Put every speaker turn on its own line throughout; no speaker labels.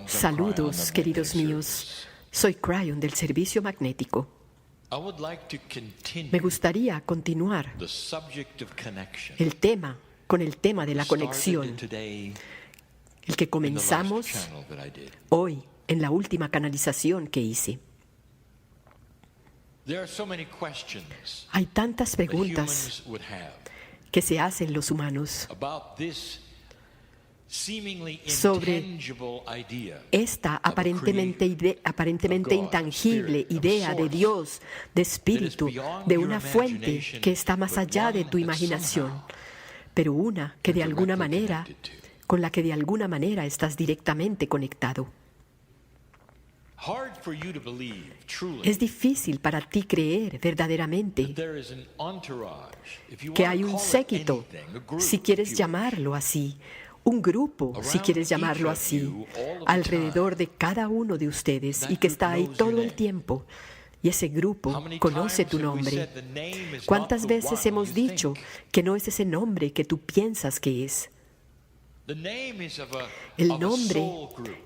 Saludos, queridos míos. Soy Cryon del Servicio Magnético. Me gustaría continuar con el tema de la conexión, el que comenzamos hoy en la última canalización que hice. Hay tantas preguntas que se hacen los humanos sobre esta aparentemente intangible idea de Dios, de espíritu, de una fuente que está más allá de tu imaginación, pero una que con la que de alguna manera estás directamente conectado. Es difícil para ti creer verdaderamente que hay un séquito, si quieres llamarlo así, un grupo, si quieres llamarlo así, alrededor de cada uno de ustedes y que está ahí todo el tiempo. Y ese grupo conoce tu nombre. ¿Cuántas veces hemos dicho que no es ese nombre que tú piensas que es? El nombre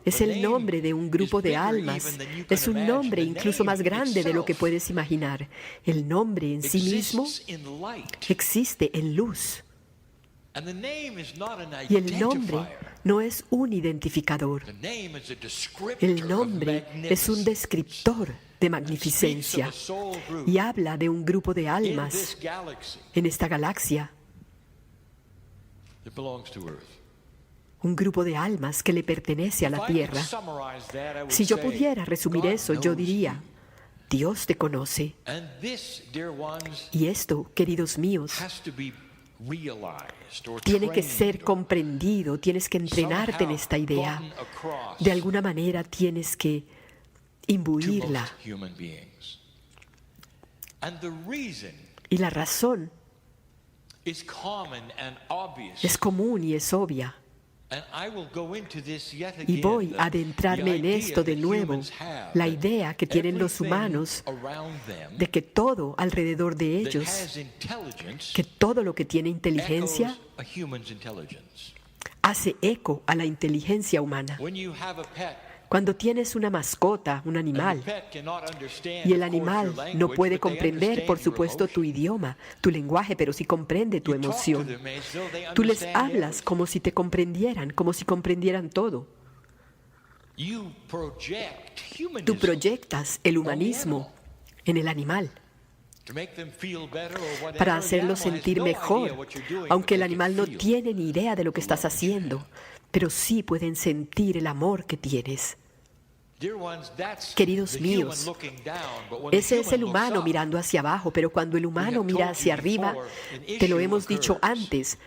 es el nombre de un grupo de almas. Es un nombre incluso más grande de lo que puedes imaginar. El nombre en sí mismo existe en luz. Y el nombre no es un identificador. El nombre es un descriptor de magnificencia y habla de un grupo de almas en esta galaxia. Un grupo de almas que le pertenece a la Tierra. Si yo pudiera resumir eso, yo diría: Dios te conoce. Y esto, queridos míos, tiene que ser comprendido, tienes que entrenarte en esta idea. De alguna manera tienes que imbuirla. Y la razón es común y es obvia. Y voy a adentrarme en esto de nuevo, la idea que tienen los humanos de que todo alrededor de ellos, que todo lo que tiene inteligencia, hace eco a la inteligencia humana. Cuando tienes una mascota, un animal, y el animal no puede comprender, por supuesto, tu idioma, tu lenguaje, pero sí comprende tu emoción. Tú les hablas como si te comprendieran, como si comprendieran todo. Tú proyectas el humanismo en el animal para hacerlo sentir mejor, aunque el animal no tiene ni idea de lo que estás haciendo, pero sí pueden sentir el amor que tienes. Queridos míos, ese es el humano mirando hacia abajo, pero cuando el humano mira hacia arriba, te lo hemos dicho antes,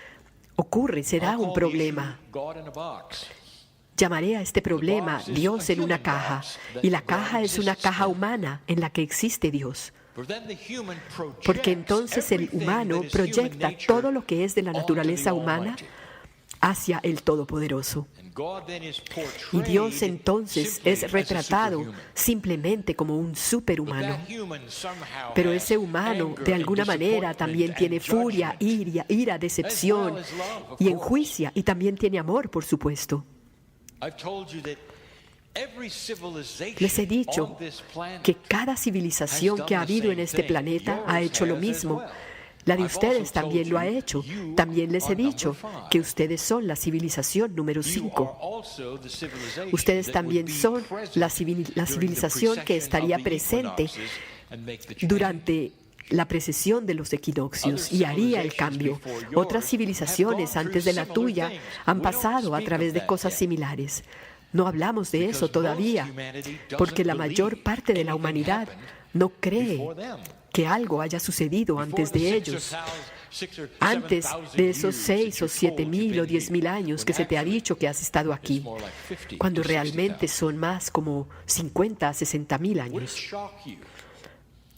se da un problema. Llamaré a este problema Dios en una caja, y la caja es una caja humana en la que existe Dios. Porque entonces el humano proyecta todo lo que es de la naturaleza humana hacia el Todopoderoso. Y Dios entonces es retratado simplemente como un superhumano. Pero ese humano de alguna manera también tiene furia, ira, decepción y enjuicia, y también tiene amor, por supuesto. Les he dicho que cada civilización que ha habido en este planeta ha hecho lo mismo. La de ustedes también lo ha hecho. También les he dicho que ustedes son la civilización número 5. Ustedes también son la civilización que estaría presente durante la precesión de los equinoccios y haría el cambio. Otras civilizaciones antes de la tuya han pasado a través de cosas similares. No hablamos de eso todavía, porque la mayor parte de la humanidad no cree que algo haya sucedido antes de ellos, antes de esos 6 o 7 mil o 10 mil años que se te ha dicho que has estado aquí, cuando realmente son más como 50 a 60 mil años.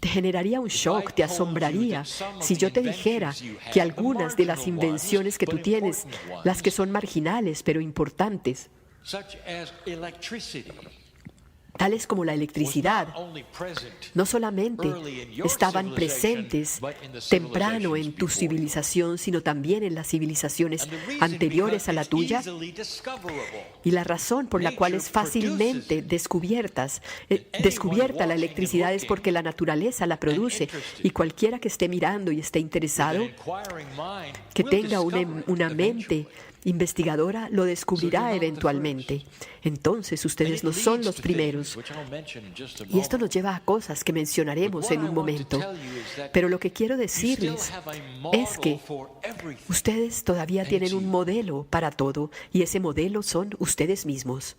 Te generaría un shock, te asombraría si yo te dijera que algunas de las invenciones que tú tienes, las que son marginales pero importantes, tales como la electricidad, no solamente estaban presentes temprano en tu civilización, sino también en las civilizaciones anteriores a la tuya. Y la razón por la cual es fácilmente descubierta la electricidad es porque la naturaleza la produce. Y cualquiera que esté mirando y esté interesado, que tenga una mente investigadora, lo descubrirá eventualmente. Entonces, ustedes no son los primeros. Y esto nos lleva a cosas que mencionaremos en un momento. Pero lo que quiero decirles es que ustedes todavía tienen un modelo para todo, y ese modelo son ustedes mismos.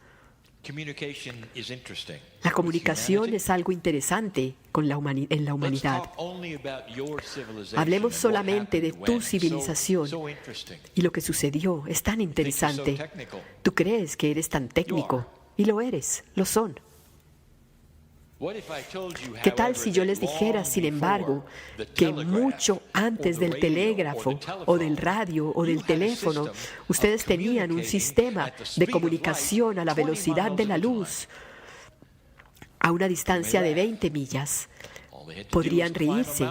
La comunicación es algo interesante en la humanidad. Hablemos solamente de tu civilización y lo que sucedió. Es tan interesante. Tú crees que eres tan técnico, y lo eres, lo son. ¿Qué tal si yo les dijera, sin embargo, que mucho antes del telégrafo o del radio o del teléfono, ustedes tenían un sistema de comunicación a la velocidad de la luz a una distancia de 20 millas? Podrían reírse.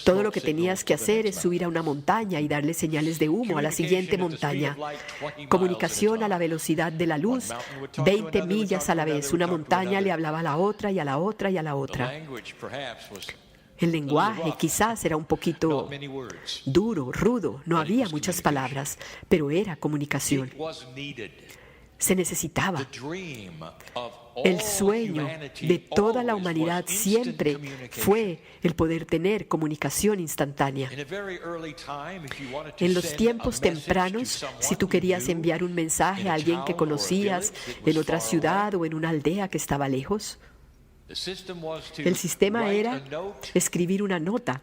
Todo lo que tenías que hacer es subir a una montaña y darle señales de humo a la siguiente montaña. Comunicación a la velocidad de la luz, 20 millas a la vez. Una montaña le hablaba a la otra y a la otra y a la otra. El lenguaje quizás era un poquito duro, rudo. No había muchas palabras, pero era comunicación. Se necesitaba. El sueño de toda la humanidad siempre fue el poder tener comunicación instantánea. En los tiempos tempranos, si tú querías enviar un mensaje a alguien que conocías en otra ciudad o en una aldea que estaba lejos, el sistema era escribir una nota,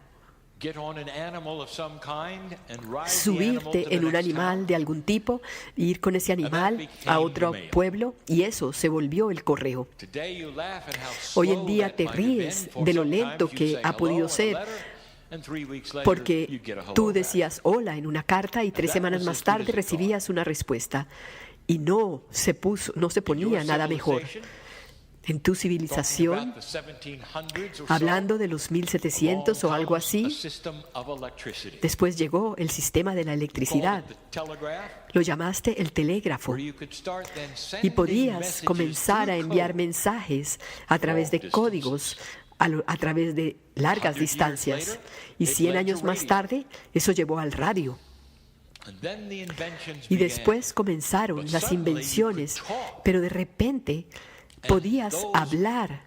subirte en un animal de algún tipo, ir con ese animal a otro pueblo, y eso se volvió el correo. Hoy en día te ríes de lo lento que ha podido ser, porque tú decías hola en una carta y 3 semanas más tarde recibías una respuesta, y no se ponía nada mejor. En tu civilización, hablando de los 1700 o algo así, después llegó el sistema de la electricidad. Lo llamaste el telégrafo. Y podías comenzar a enviar mensajes a través de códigos, a través de largas distancias. Y 100 años más tarde, eso llevó al radio. Y después comenzaron las invenciones, pero de repente podías hablar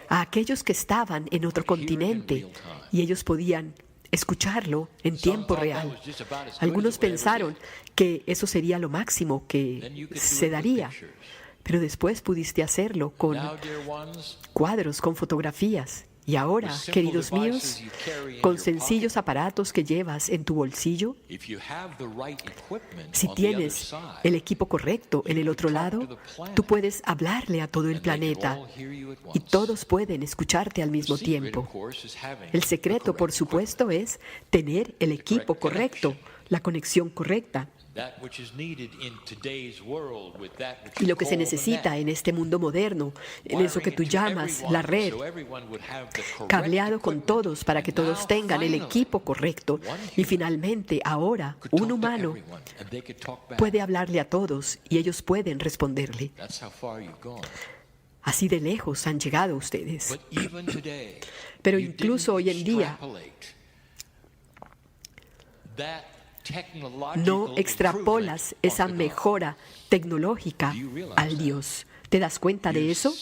a aquellos que estaban en otro continente y ellos podían escucharlo en tiempo real. Algunos pensaron que eso sería lo máximo que se daría, pero después pudiste hacerlo con cuadros, con fotografías. Y ahora, queridos míos, con sencillos aparatos que llevas en tu bolsillo, si tienes el equipo correcto en el otro lado, tú puedes hablarle a todo el planeta y todos pueden escucharte al mismo tiempo. El secreto, por supuesto, es tener el equipo correcto, la conexión correcta. Y lo que se necesita en este mundo moderno, en eso que tú llamas la red, cableado con todos para que todos tengan el equipo correcto. Y finalmente, ahora, un humano puede hablarle a todos y ellos pueden responderle. Así de lejos han llegado ustedes. Pero incluso hoy en día, no extrapolas esa mejora tecnológica al Dios. ¿Te das cuenta de eso?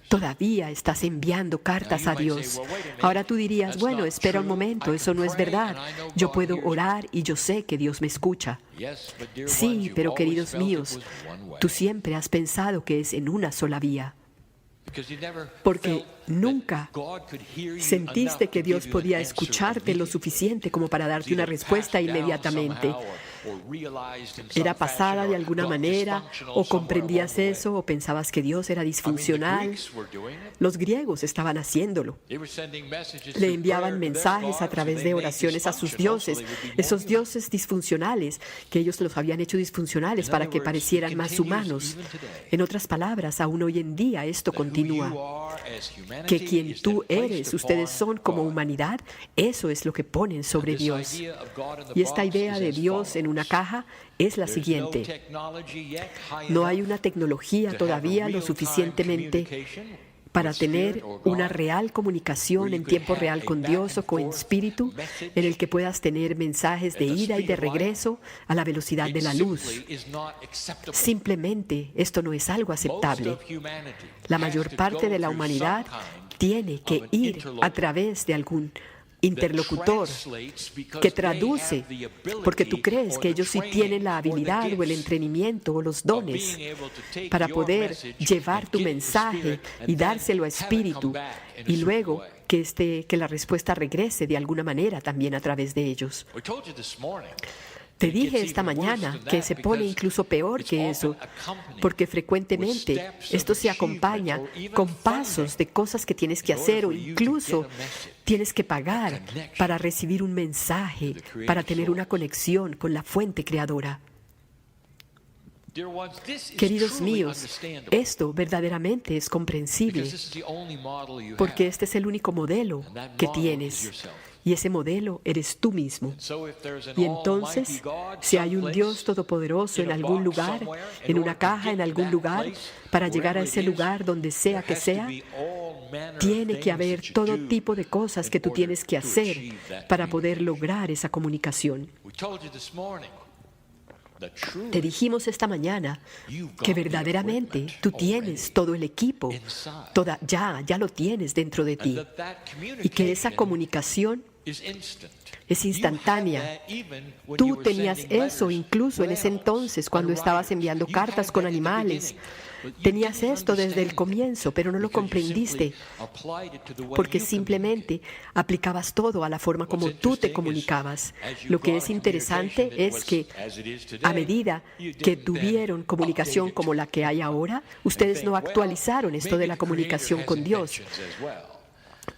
Todavía estás enviando cartas a Dios. Ahora tú dirías, bueno, espera un momento, eso no es verdad. Yo puedo orar y yo sé que Dios me escucha. Sí, pero queridos míos, tú siempre has pensado que es en una sola vía. Porque nunca sentiste que Dios podía escucharte lo suficiente como para darte una respuesta inmediatamente. era pasada de alguna manera, o comprendías eso, o pensabas que Dios era disfuncional. Los griegos estaban haciéndolo. Le enviaban mensajes a través de oraciones a sus dioses, esos dioses disfuncionales, que ellos los habían hecho disfuncionales para que parecieran más humanos. En otras palabras, aún hoy en día esto continúa. Que quien tú eres, ustedes son como humanidad, eso es lo que ponen sobre Dios. Y esta idea de Dios en una caja es la siguiente. No hay una tecnología todavía lo suficientemente para tener una real comunicación en tiempo real con Dios o con espíritu, en el que puedas tener mensajes de ida y de regreso a la velocidad de la luz. Simplemente esto no es algo aceptable. La mayor parte de la humanidad tiene que ir a través de algún interlocutor que traduce, porque tú crees que ellos sí tienen la habilidad o el entrenamiento o los dones para poder llevar tu mensaje y dárselo a espíritu, y luego que la respuesta regrese de alguna manera también a través de ellos. Te dije esta mañana que se pone incluso peor que eso, porque frecuentemente esto se acompaña con pasos de cosas que tienes que hacer, o incluso tienes que pagar para recibir un mensaje, para tener una conexión con la fuente creadora. Queridos míos, esto verdaderamente es comprensible, porque este es el único modelo que tienes. Y ese modelo eres tú mismo. Y entonces, si hay un Dios todopoderoso en algún lugar, en una caja, en algún lugar, para llegar a ese lugar donde sea que sea, tiene que haber todo tipo de cosas que tú tienes que hacer para poder lograr esa comunicación. Te dijimos esta mañana que verdaderamente tú tienes todo el equipo, ya lo tienes dentro de ti, y que esa comunicación es instantánea. Tú tenías eso incluso en ese entonces cuando estabas enviando cartas con animales. Tenías esto desde el comienzo, pero no lo comprendiste porque simplemente aplicabas todo a la forma como tú te comunicabas. Lo que es interesante es que a medida que tuvieron comunicación como la que hay ahora, ustedes no actualizaron esto de la comunicación con Dios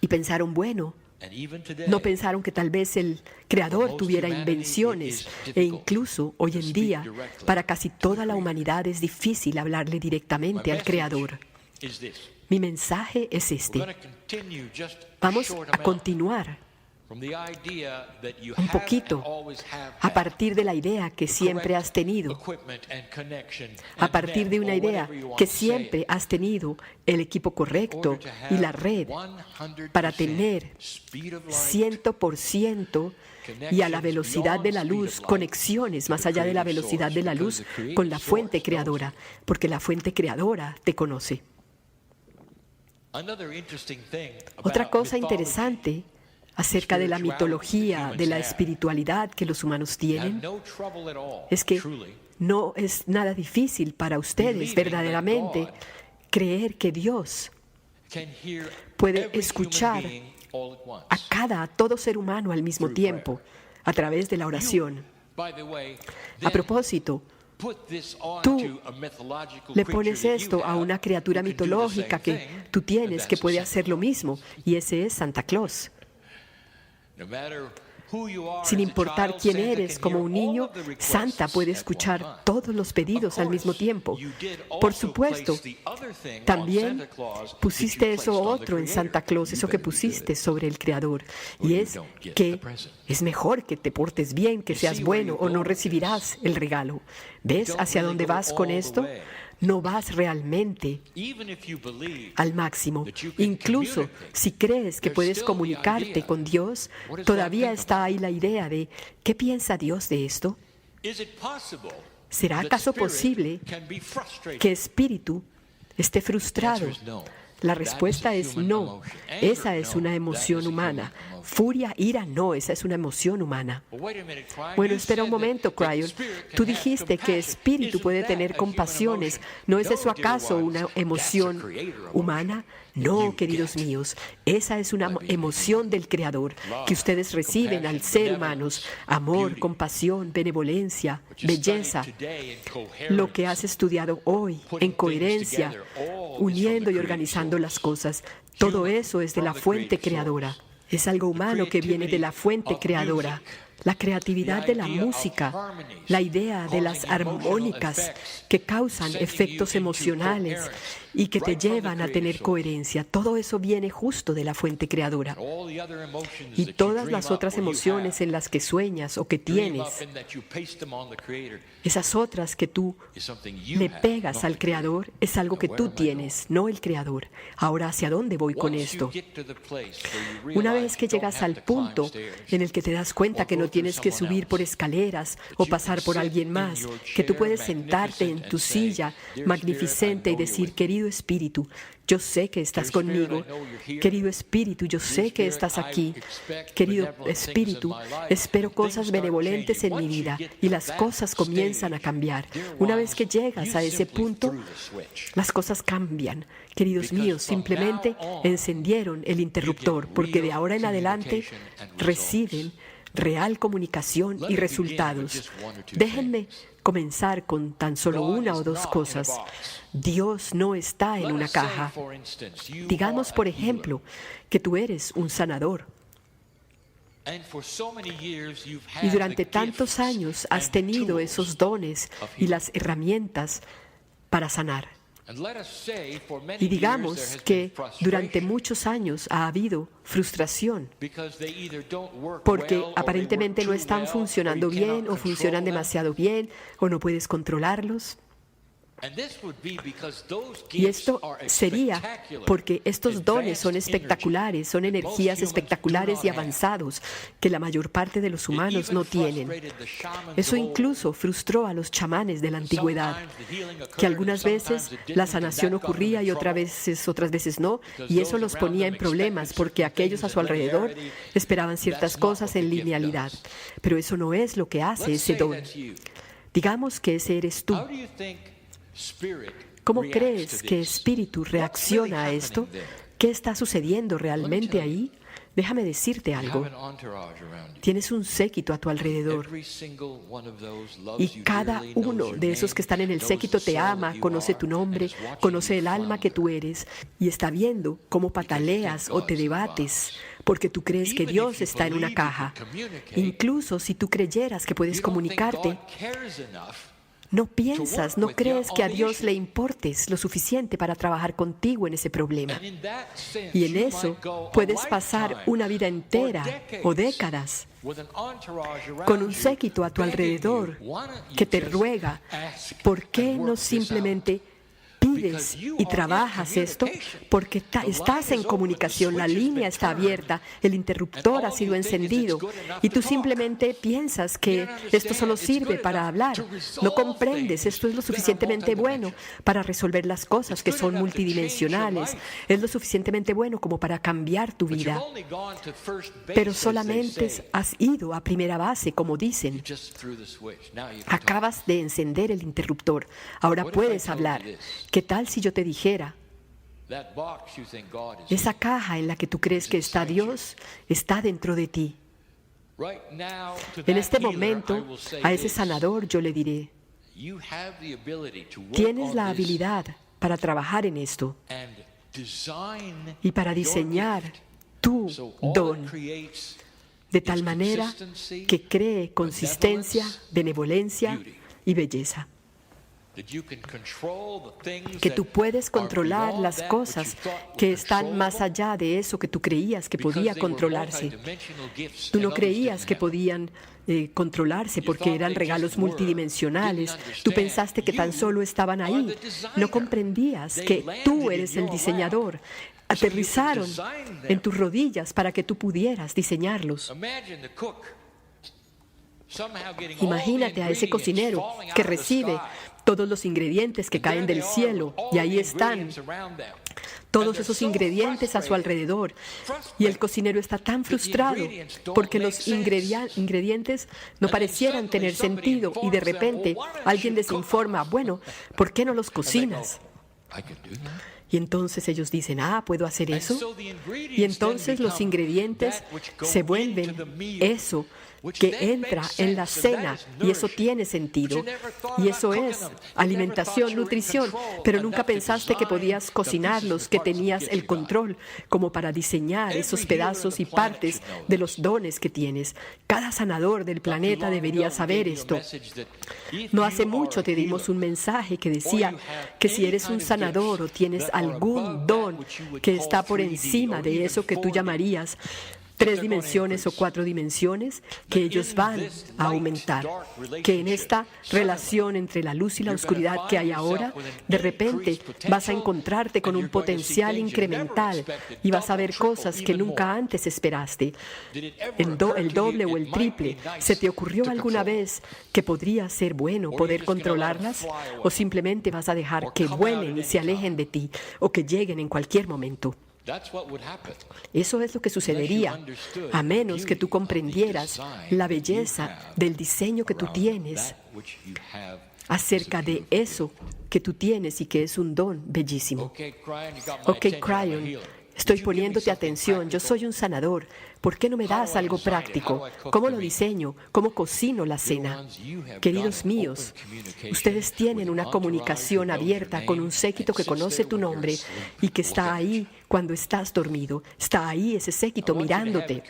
y pensaron, bueno, no pensaron que tal vez el Creador tuviera invenciones, e incluso hoy en día para casi toda la humanidad es difícil hablarle directamente al Creador. Mi mensaje es este. Vamos a continuar un poquito a partir de la idea que siempre has tenido, a partir de una idea que siempre has tenido el equipo correcto y la red para tener 100% y a la velocidad de la luz, conexiones más allá de la velocidad de la luz con la fuente creadora, porque la fuente creadora te conoce. Otra cosa interesante acerca de la mitología, de la espiritualidad que los humanos tienen, es que no es nada difícil para ustedes verdaderamente creer que Dios puede escuchar a todo ser humano al mismo tiempo a través de la oración. A propósito, tú le pones esto a una criatura mitológica que tú tienes que puede hacer lo mismo, y ese es Santa Claus. Sin importar quién eres como un niño, Santa puede escuchar todos los pedidos al mismo tiempo. Por supuesto, también pusiste eso otro en Santa Claus, eso que pusiste sobre el Creador, y es que es mejor que te portes bien, que seas bueno, o no recibirás el regalo. ¿Ves hacia dónde vas con esto? No vas realmente al máximo. Incluso si crees que puedes comunicarte con Dios, todavía está ahí la idea de ¿qué piensa Dios de esto? ¿Será acaso posible que espíritu esté frustrado? La respuesta es no. Esa es una emoción humana. Furia, ira, no, esa es una emoción humana. Bueno, espera un momento, Cryon. Tú dijiste que espíritu puede tener compasiones. ¿No es eso acaso una emoción humana? No, queridos míos, esa es una emoción del Creador que ustedes reciben al ser humanos. Amor, compasión, benevolencia, belleza. Lo que has estudiado hoy, en coherencia, uniendo y organizando las cosas. Todo eso es de la fuente creadora. Es algo humano que viene de la fuente creadora. La creatividad de la música, la idea de las armónicas que causan efectos emocionales y que te llevan a tener coherencia. Todo eso viene justo de la fuente creadora. Y todas las otras emociones en las que sueñas o que tienes, esas otras que tú le pegas al Creador, es algo que tú tienes, no el Creador. Ahora, ¿hacia dónde voy con esto? Una vez que llegas al punto en el que te das cuenta que no tienes que subir por escaleras o pasar por alguien más, que tú puedes sentarte en tu silla magnificente y decir: querido Espíritu, yo sé que estás conmigo. Querido Espíritu, yo sé que estás aquí. Querido Espíritu, espero cosas benevolentes en mi vida y las cosas comienzan a cambiar. Una vez que llegas a ese punto, las cosas cambian. Queridos míos, simplemente encendieron el interruptor, porque de ahora en adelante reciben real comunicación y resultados. Déjenme comenzar con tan solo una o dos cosas. Dios no está en una caja. Digamos, por ejemplo, que tú eres un sanador. Y durante tantos años has tenido esos dones y las herramientas para sanar. Y digamos que durante muchos años ha habido frustración porque aparentemente no están funcionando bien o funcionan demasiado bien o no puedes controlarlos. Y esto sería porque estos dones son espectaculares, son energías espectaculares y avanzados que la mayor parte de los humanos no tienen. Eso incluso frustró a los chamanes de la antigüedad, que algunas veces la sanación ocurría y otras veces no, y eso los ponía en problemas porque aquellos a su alrededor esperaban ciertas cosas en linealidad. Pero eso no es lo que hace ese don. Digamos que ese eres tú. ¿Cómo crees que espíritu reacciona a esto? ¿Qué está sucediendo realmente ahí? Déjame decirte algo. Tienes un séquito a tu alrededor y cada uno de esos que están en el séquito te ama, conoce tu nombre, conoce el alma que tú eres y está viendo cómo pataleas o te debates porque tú crees que Dios está en una caja. Incluso si tú creyeras que puedes comunicarte, no piensas, no crees que a Dios le importes lo suficiente para trabajar contigo en ese problema. Y en eso puedes pasar una vida entera o décadas con un séquito a tu alrededor que te ruega, ¿por qué no simplemente pides y trabajas esto? Porque estás en comunicación, la línea está abierta, el interruptor ha sido encendido y tú simplemente piensas que esto solo sirve para hablar. No comprendes, esto es lo suficientemente bueno para resolver las cosas que son multidimensionales. Es lo suficientemente bueno como para cambiar tu vida. Pero solamente has ido a primera base, como dicen. Acabas de encender el interruptor. Ahora puedes hablar. ¿Qué tal si yo te dijera, esa caja en la que tú crees que está Dios, está dentro de ti? En este momento, a ese sanador yo le diré, tienes la habilidad para trabajar en esto y para diseñar tu don de tal manera que cree consistencia, benevolencia y belleza. Que tú puedes controlar las cosas que están más allá de eso que tú creías que podía controlarse. Tú no creías que podían controlarse porque eran regalos multidimensionales. Tú pensaste que tan solo estaban ahí. No comprendías que tú eres el diseñador. Aterrizaron en tus rodillas para que tú pudieras diseñarlos. Imagínate a ese cocinero que recibe todos los ingredientes que caen del cielo y ahí están todos esos ingredientes a su alrededor. Y el cocinero está tan frustrado porque los ingredientes no parecieran tener sentido. Y de repente alguien les informa, bueno, ¿por qué no los cocinas? Y entonces ellos dicen, ¿puedo hacer eso? Y entonces los ingredientes se vuelven eso que entra en la cena, y eso tiene sentido, y eso es alimentación, nutrición, pero nunca pensaste que podías cocinarlos, que tenías el control como para diseñar esos pedazos y partes de los dones que tienes. Cada sanador del planeta debería saber esto. No hace mucho te dimos un mensaje que decía que si eres un sanador o tienes algún don que está por encima de eso que tú llamarías 3 dimensiones o 4 dimensiones, que ellos van a aumentar. Que en esta relación entre la luz y la oscuridad que hay ahora, de repente vas a encontrarte con un potencial incremental y vas a ver cosas que nunca antes esperaste. El doble o el triple. ¿Se te ocurrió alguna vez que podría ser bueno poder controlarlas? ¿O simplemente vas a dejar que vuelen y se alejen de ti o que lleguen en cualquier momento? Eso es lo que sucedería, a menos que tú comprendieras la belleza del diseño que tú tienes acerca de eso que tú tienes y que es un don bellísimo. Ok, Cryon, estoy poniéndote atención, yo soy un sanador. ¿Por qué no me das algo práctico? ¿Cómo lo diseño? ¿Cómo cocino la cena? Queridos míos, ustedes tienen una comunicación abierta con un séquito que conoce tu nombre y que está ahí cuando estás dormido. Está ahí ese séquito mirándote.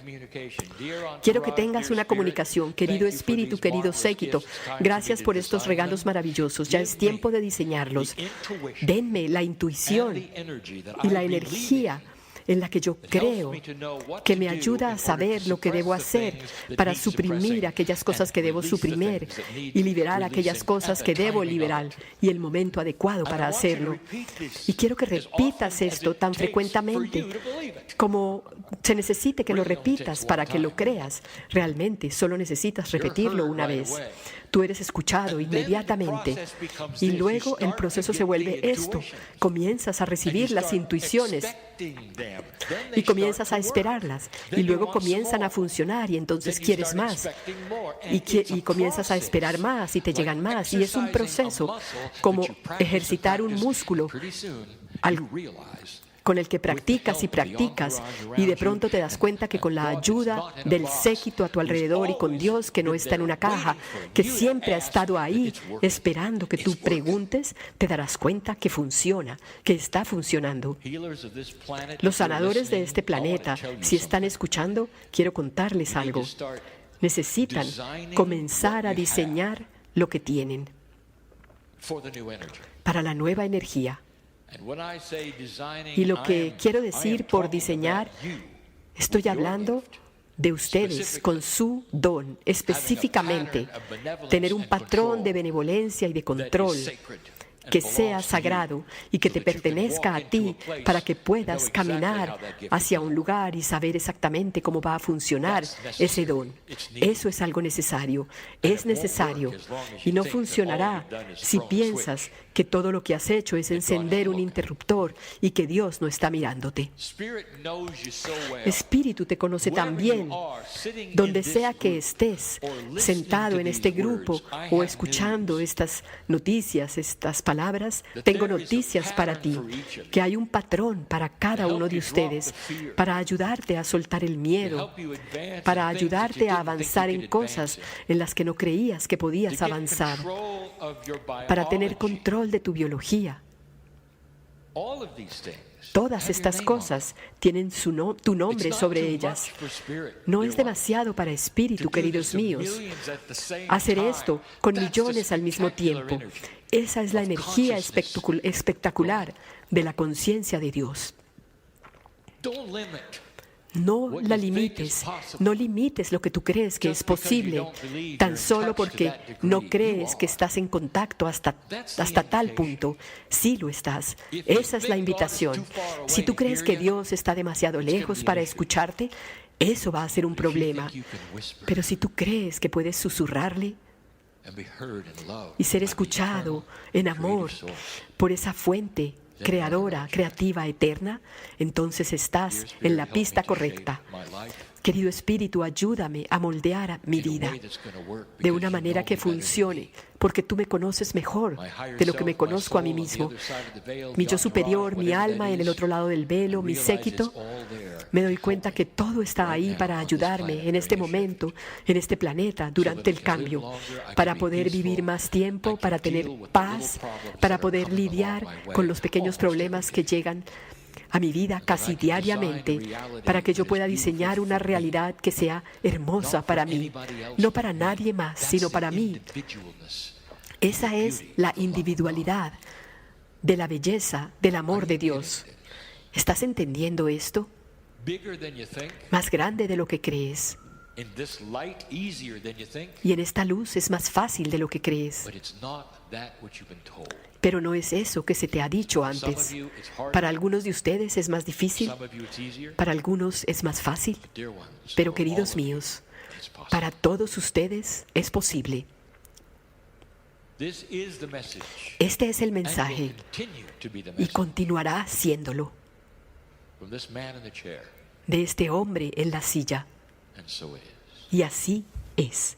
Quiero que tengas una comunicación, querido espíritu, querido séquito. Gracias por estos regalos maravillosos. Ya es tiempo de diseñarlos. Denme la intuición y la energía en la que yo creo, que me ayuda a saber lo que debo hacer para suprimir aquellas cosas que debo suprimir y liberar aquellas cosas que debo liberar, y el momento adecuado para hacerlo. Y quiero que repitas esto tan frecuentemente como se necesite que lo repitas para que lo creas. Realmente solo necesitas repetirlo una vez. Tú eres escuchado inmediatamente y luego el proceso se vuelve esto. Comienzas a recibir las intuiciones y comienzas a esperarlas y luego comienzan a funcionar y entonces quieres más y comienzas a esperar más y te llegan más, y es un proceso como ejercitar un músculo con el que practicas y practicas, y de pronto te das cuenta que con la ayuda del séquito a tu alrededor y con Dios, que no está en una caja, que siempre ha estado ahí esperando que tú preguntes, te darás cuenta que funciona, que está funcionando. Los sanadores de este planeta, si están escuchando, quiero contarles algo. Necesitan comenzar a diseñar lo que tienen para la nueva energía. Y lo que quiero decir por diseñar, estoy hablando de ustedes con su don, específicamente, tener un patrón de benevolencia y de control que sea sagrado y que te pertenezca a ti, para que puedas caminar hacia un lugar y saber exactamente cómo va a funcionar ese don. Eso es algo necesario, es necesario, y no funcionará si piensas que todo lo que has hecho es encender un interruptor y que Dios no está mirándote. Espíritu te conoce tan bien. Donde sea que estés, sentado en este grupo o escuchando estas noticias, estas palabras, tengo noticias para ti, que hay un patrón para cada uno de ustedes, para ayudarte a soltar el miedo, para ayudarte a avanzar en cosas en las que no creías que podías avanzar, para tener control de tu biología. Todas estas cosas tienen tu nombre sobre ellas. No es demasiado para espíritu, queridos míos, hacer esto con millones al mismo tiempo. Esa es la energía espectacular de la conciencia de Dios. No la limites, no limites lo que tú crees que es posible, tan solo porque no crees que estás en contacto hasta tal punto. Sí lo estás. Esa es la invitación. Si tú crees que Dios está demasiado lejos para escucharte, eso va a ser un problema. Pero si tú crees que puedes susurrarle y ser escuchado en amor por esa fuente creadora, creativa, eterna, entonces estás en la pista correcta. Querido Espíritu, ayúdame a moldear mi vida de una manera que funcione, porque tú me conoces mejor de lo que me conozco a mí mismo. Mi yo superior, mi alma en el otro lado del velo, mi séquito, me doy cuenta que todo está ahí para ayudarme en este momento, en este planeta, durante el cambio, para poder vivir más tiempo, para tener paz, para poder lidiar con los pequeños problemas que llegan a mi vida casi diariamente, para que yo pueda diseñar una realidad que sea hermosa para mí, no para nadie más, sino para mí. Esa es la individualidad de la belleza, del amor de Dios. ¿Estás entendiendo esto? Más grande de lo que crees. Y en esta luz es más fácil de lo que crees. Pero no es eso que se te ha dicho antes. Para algunos de ustedes es más difícil, para algunos es más fácil. Pero queridos míos, para todos ustedes es posible. Este es el mensaje y continuará siéndolo de este hombre en la silla. Y así es.